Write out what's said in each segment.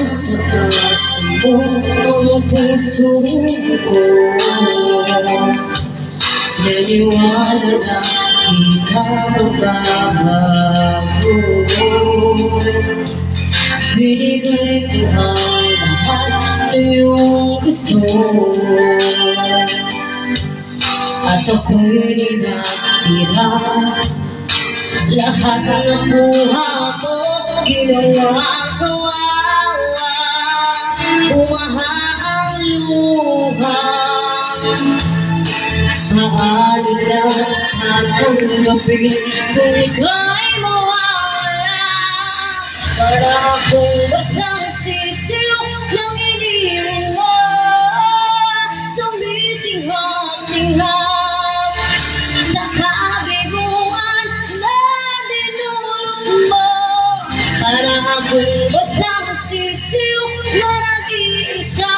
Asa-asa mo ang puso ko. Naniwala na di ka magbabago. Binigay ko ang lahat na iyong gusto, at ako'y ninatira. Lahat ng nakuha mo, ginawang kawawa. Bumaha ang luha, maaari na tatanggapin kung ika'y mawawala. Para akong basang sisiw ng iniwan mo, sumisinghap-singhap sa kabiguan na dinulot mo. Para akong basang sisiw na nag-iisa,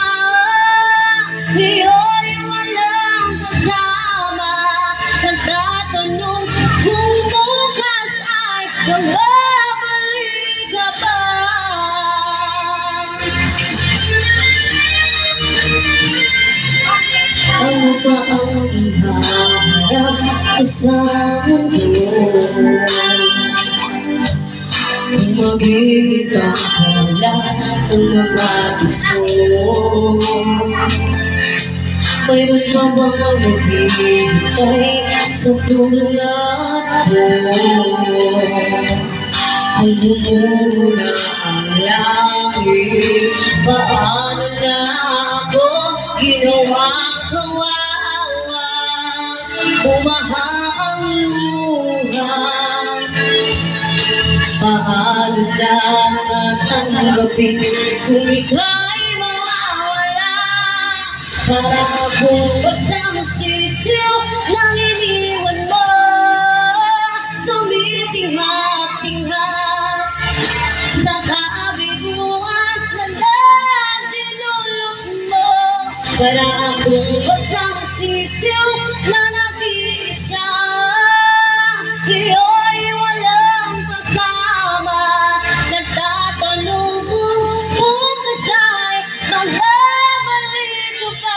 ngayon walang kasama. Nagtatanong kung bukas ay magbabalik ka pa. Ano ba ang ihaharap sa mundo? Magiging bahala ang mga tukso. Mayroon pa bang maghihintay sa tulad mo? Ano muna ang langit? Paano na ako ginawang kawawa? Bumaha ang luha, paano na tatanggapin kung ika'y mawawala? Para akong basang sisiw ng iniwan mo, sumisinghap-singhap sa kabiguan na dinulot mo. Para akong basang sisiw na nag-iisa, ngayon walang kasama. Nagtatanong kung bukas ay magbabalik ka pa.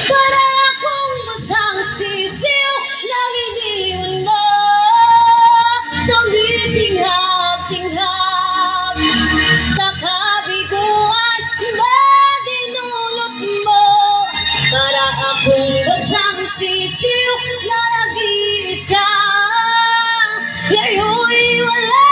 Para akong basang sisiw ng iniwan mo, sumisinghap-singhap sa kabiguan na dinulot mo. Para akong basang sisiw na nag-iisa, ngayon wala